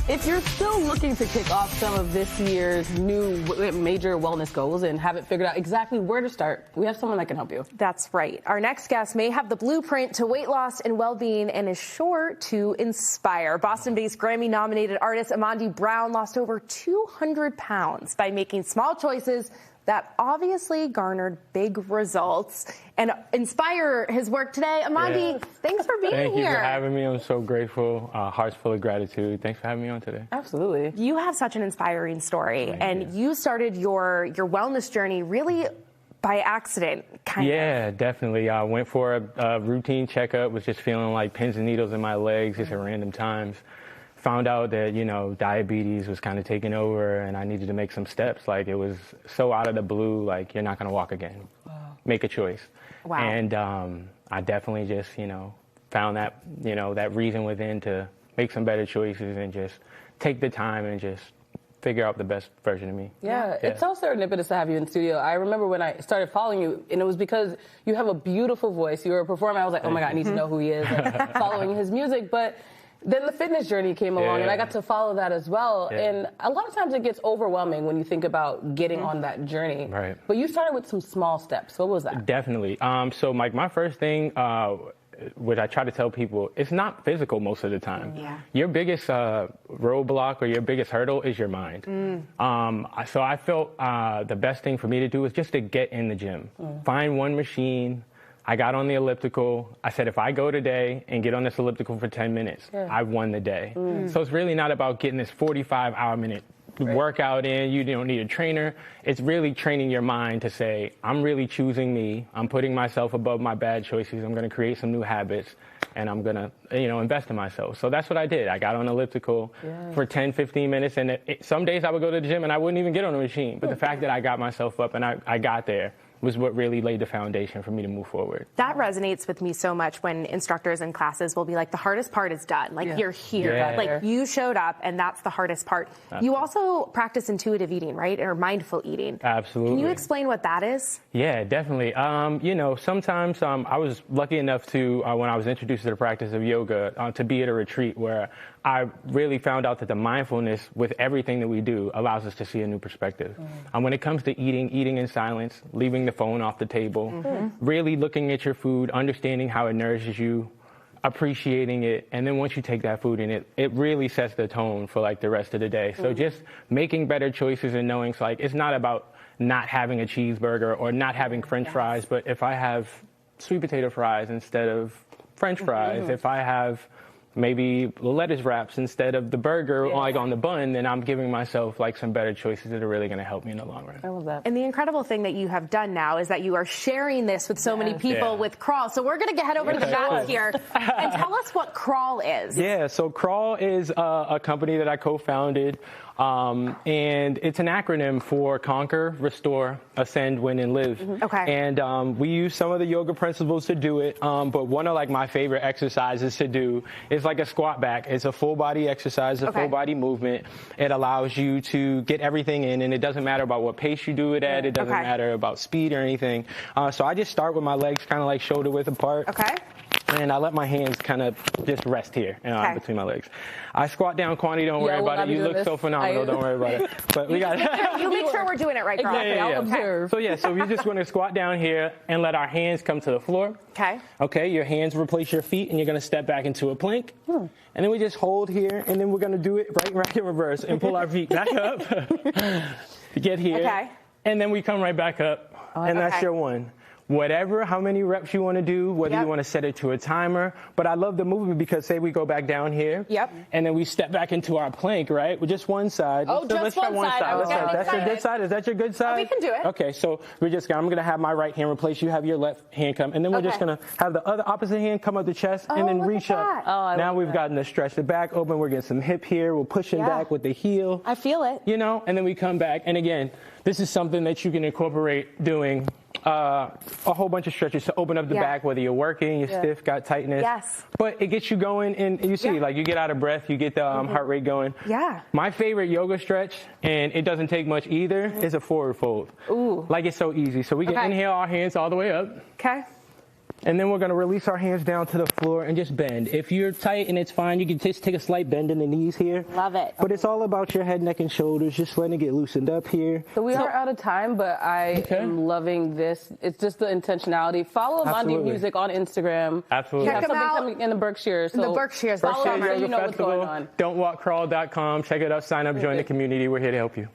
If you're still looking to kick off some of this year's new major wellness goals and haven't figured out exactly where to start, we have someone that can help you. That's right. Our next guest may have the blueprint to weight loss and well-being and is sure to inspire. Boston-based Grammy-nominated artist Amandi Brown lost over 200 pounds by making small choices that obviously garnered big results and inspire his work today. Amandi, thanks for being here. Thank you for having me. I'm so grateful. Hearts full of gratitude. Thanks for having me on today. Absolutely. You have such an inspiring story, and you started your wellness journey really by accident, kind of. Yeah, definitely. I went for a routine checkup, was just feeling like pins and needles in my legs just at random times. Found out that, you know, diabetes was kind of taking over and I needed to make some steps. Like, it was so out of the blue, like, you're not going to walk again. Wow. Make a choice. Wow. And I definitely just, you know, found that, you know, that reason within to make some better choices and just take the time and just figure out the best version of me. Yeah, it's so serendipitous to have you in the studio. I remember when I started following you, and it was because you have a beautiful voice. You were a performer. I was like, oh my God, I need to know who he is, and following his music. But then the fitness journey came along, and I got to follow that as well. And a lot of times it gets overwhelming when you think about getting on that journey. Right. But you started with some small steps. What was that? Definitely. So, Mike, my first thing, which I try to tell people, it's not physical most of the time. Yeah. Your biggest roadblock or your biggest hurdle is your mind. So I felt the best thing for me to do was just to get in the gym. Find one machine. I got on the elliptical. I said, if I go today and get on this elliptical for 10 minutes, I've won the day. So it's really not about getting this 45-hour-minute workout in. You don't need a trainer. It's really training your mind to say, I'm really choosing me. I'm putting myself above my bad choices. I'm going to create some new habits, and I'm going to, you know, invest in myself. So that's what I did. I got on elliptical for 10, 15 minutes, and some days I would go to the gym and I wouldn't even get on the machine. But the fact that I got myself up and I got there was what really laid the foundation for me to move forward. That resonates with me so much when instructors in classes will be like, the hardest part is done. Like, you're here. Like, you showed up, and that's the hardest part. Absolutely. You also practice intuitive eating, right? Or mindful eating. Absolutely. Can you explain what that is? Yeah, definitely. You know, sometimes I was lucky enough to, when I was introduced to the practice of yoga, to be at a retreat where I really found out that the mindfulness with everything that we do allows us to see a new perspective. When it comes to eating in silence, leaving the phone off the table, really looking at your food, understanding how it nourishes you, appreciating it, and then once you take that food in, it really sets the tone for like the rest of the day. So just making better choices and knowing, like, it's not about not having a cheeseburger or not having French fries, but if I have sweet potato fries instead of French fries, if I have maybe lettuce wraps instead of the burger like on the bun, then I'm giving myself like some better choices that are really going to help me in the long run. I love that. And the incredible thing that you have done now is that you are sharing this with so many people with C.R.A.W.L. So we're going to head over to the back here and tell us what C.R.A.W.L is. Yeah, so C.R.A.W.L is a company that I co-founded. And it's an acronym for Conquer, Restore, Ascend, Win, and Live. And we use some of the yoga principles to do it. But one of like my favorite exercises to do is like a squat back. It's a full body exercise, a full body movement. It allows you to get everything in, and it doesn't matter about what pace you do it at. It doesn't matter about speed or anything. So I just start with my legs kind of like shoulder width apart. And I let my hands kind of just rest here between my legs. I squat down, Kwani, don't worry about it. You look so phenomenal, don't worry about it. But we got You make sure we're doing it right, Exactly, I'll observe. So yeah, so we're just going to squat down here and let our hands come to the floor. Okay, your hands replace your feet, and you're going to step back into a plank. And then we just hold here, and then we're going to do it right in reverse and pull our feet back up to get here. And then we come right back up, and that's your one. Whatever, how many reps you want to do, whether you want to set it to a timer. But I love the movement because, say we go back down here, and then we step back into our plank, right? With just one side. Oh, so let's try one side. That's your good side? Is that your good side? Oh, we can do it. Okay, so I'm going to have my right hand replace you, have your left hand come, and then we're just going to have the other opposite hand come up the chest and then reach up. Now we've gotten to stretch the back open. We're getting some hip here. We're pushing back with the heel. I feel it. You know, and then we come back. And again, this is something that you can incorporate doing a whole bunch of stretches to open up the back, whether you're working, you're stiff, got tightness. But it gets you going, and you see, like, you get out of breath, you get the heart rate going. My favorite yoga stretch, and it doesn't take much either, is a forward fold. Like, it's so easy. So we can inhale our hands all the way up. And then we're going to release our hands down to the floor and just bend. If you're tight and it's fine, you can just take a slight bend in the knees here. Love it. But it's all about your head, neck, and shoulders. Just letting it get loosened up here. So we are out of time, but I am loving this. It's just the intentionality. Follow Amandi Music on Instagram. Absolutely. You have something coming in the Berkshires. So the Berkshires. Follow her so Yoga you know what's Festival. going on. Don'tWalkCrawl.com. Check it out. Sign up. Join the community. We're here to help you.